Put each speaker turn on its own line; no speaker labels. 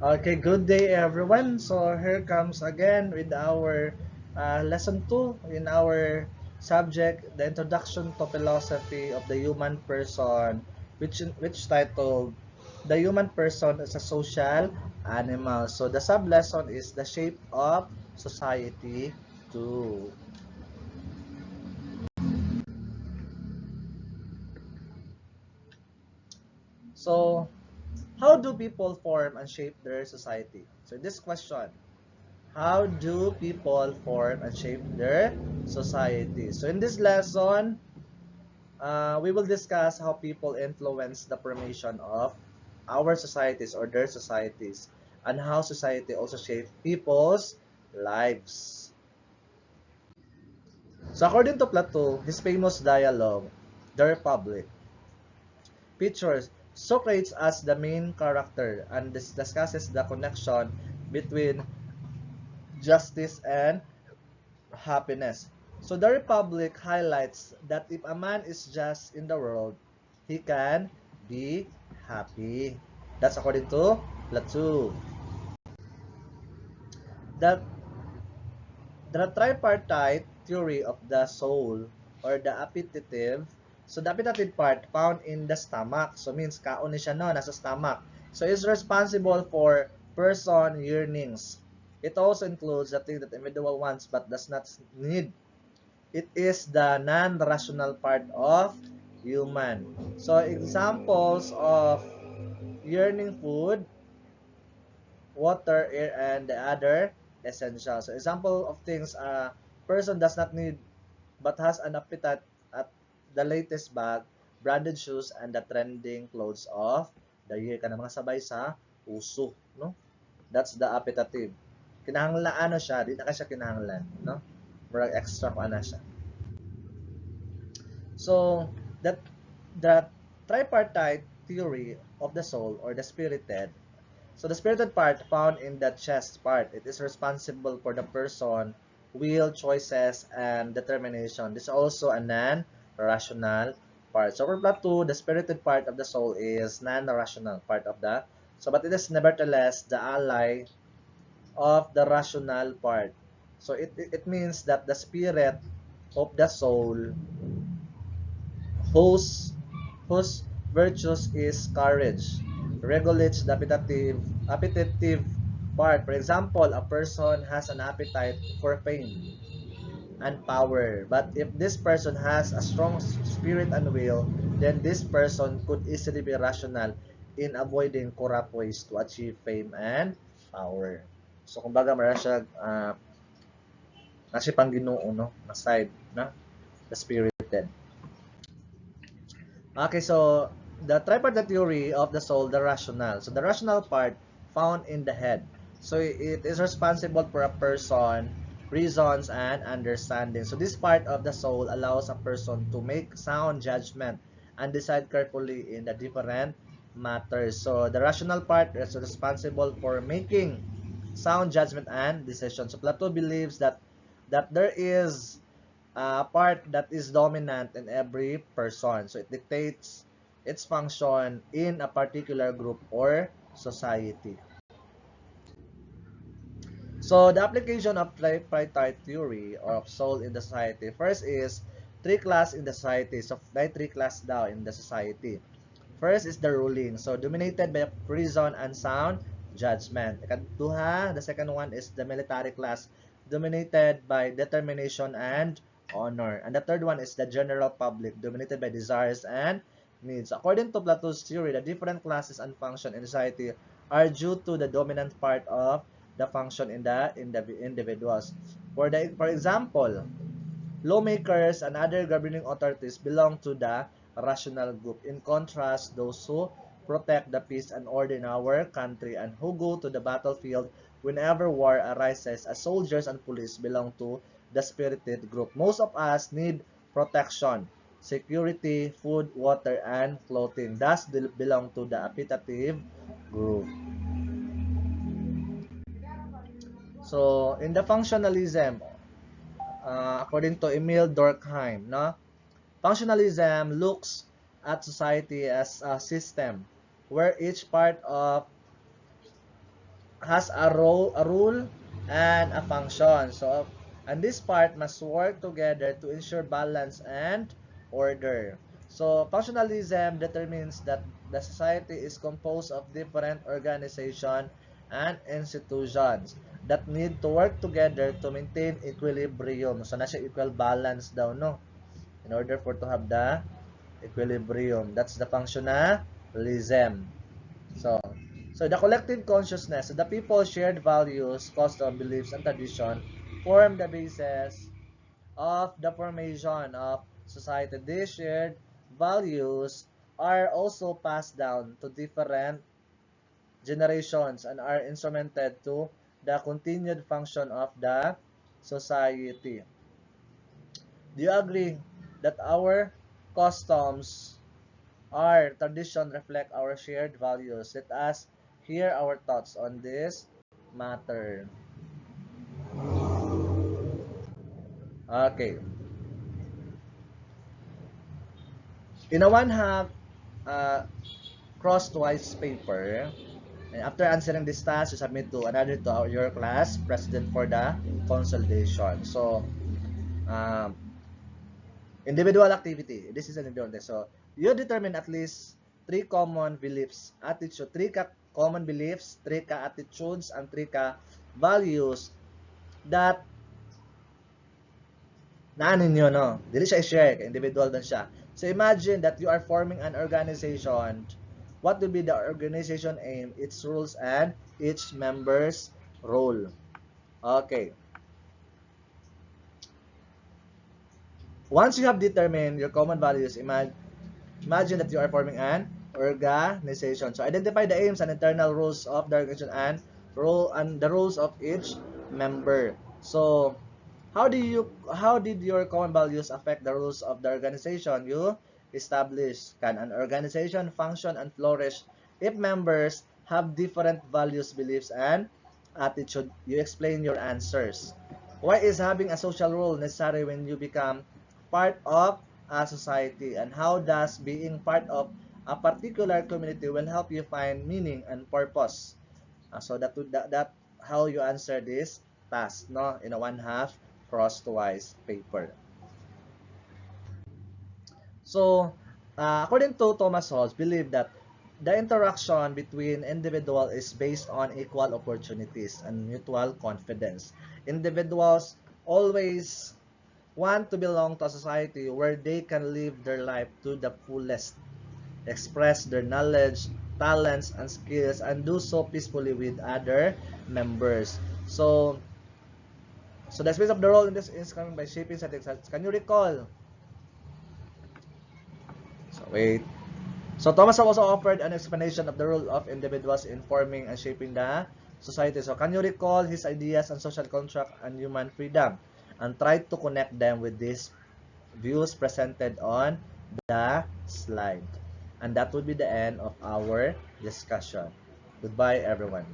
Okay, good day everyone. So here comes again with our lesson 2 in our subject, the introduction to philosophy of the human person, which titled The Human Person is a Social Animal. So the sub lesson is the shape of society 2. So how do people form and shape their society? So this question, how do people form and shape their society? So in this lesson, we will discuss how people influence the formation of our societies or their societies, and how society also shapes people's lives. So according to Plato, his famous dialogue, The Republic, features Socrates as the main character and discusses the connection between justice and happiness. So the Republic highlights that if a man is just in the world, he can be happy. That's according to Plato. The, the tripartite theory of the soul or the appetitive. So the appetitive part found in the stomach. So means kaon ni siya no, nasa stomach. So is responsible for person yearnings. It also includes the thing that individual wants but does not need. It is the non-rational part of human. So examples of yearning food, water, air, and the other essentials. So example of things a person does not need but has an appetite at the latest bag, branded shoes, and the trending clothes of the year. Kana mga sabay sa uso, no? That's the appetitive. Kinahanglan ano siya, di na ka siya kinahanglan, no? Murag extra pa na siya. So that the tripartite theory of the soul or the spirited. So the spirited part found in the chest part, it is responsible for the person, will, choices, and determination. This is also a non-rational part. So for Plato, the spirited part of the soul is non-rational part of the. So but it is nevertheless the ally of the rational part. So it means that the spirit of the soul whose whose virtues is courage, regulates the appetitive part. For example, a person has an appetite for fame and power. But if this person has a strong spirit and will, then this person could easily be rational in avoiding corrupt ways to achieve fame and power. So kumbaga mara siya nasi Panginoon no, na side na the spirited. Okay, so the tripartite theory of the soul, the rational. So the rational part found in the head. So it is responsible for a person, reasons, and understanding. So this part of the soul allows a person to make sound judgment and decide carefully in the different matters. So the rational part is responsible for making sound judgment and decision. So Plato believes that there is part that is dominant in every person. So it dictates its function in a particular group or society. So the application of tripartite theory or of soul in the society. First is three class in the society. So three class daw in the society. First is the ruling. So dominated by reason and sound judgment. Ikaduha, the second one is the military class, dominated by determination and honor. And the third one is the general public, dominated by desires and needs. According to Plato's theory, the different classes and function in society are due to the dominant part of the function in the individuals. For example, lawmakers and other governing authorities belong to the rational group. In contrast, those who protect the peace and order in our country and who go to the battlefield whenever war arises as soldiers and police belong to the spirited group. Most of us need protection, security, food, water, and clothing. Thus, they belong to the appetitive group. So, in the functionalism, according to Emil Durkheim, no? Functionalism looks at society as a system where each part of has a rule and a function. So, and this part must work together to ensure balance and order. So, functionalism determines that the society is composed of different organizations and institutions that need to work together to maintain equilibrium. So, nasa equal balance daw, no? In order for to have the equilibrium. That's the functionalism. So, so the collective consciousness, the people's shared values, custom, beliefs, and tradition form the basis of the formation of society. These shared values are also passed down to different generations and are instrumented to the continued function of the society. Do you agree that our customs, our tradition reflect our shared values? Let us hear our thoughts on this matter. Okay. In a one half crosswise paper, and after answering this task, you submit to another to your class president for the consolidation. So, um, individual activity. This is an individual test. So, you determine at least three common beliefs, attitude, common beliefs, three attitudes, and three values that naanin nyo, no? Dili siya i-share, individual din siya. So imagine that you are forming an organization. What will be the organization aim, its rules, and each member's role? Okay. Once you have determined your common values, imagine that you are forming an organization. So identify the aims and internal rules of the organization and the rules of each member. So how did your common values affect the rules of the organization you establish? Can an organization function and flourish if members have different values, beliefs, and attitude? You explain your answers. Why is having a social role necessary when you become part of a society, and how does being part of a particular community will help you find meaning and purpose? So that how you answer this task, no, in a one half crosswise paper. So, according to Thomas Hobbes, believe that the interaction between individual is based on equal opportunities and mutual confidence. Individuals always want to belong to a society where they can live their life to the fullest, express their knowledge, talents, and skills, and do so peacefully with other members. So the space of the role in this is coming by shaping settings. Can you recall? So wait. So Thomas also offered an explanation of the role of individuals in forming and shaping the society. So can you recall his ideas on social contract and human freedom, and try to connect them with these views presented on the slide? And that would be the end of our discussion. Goodbye, everyone.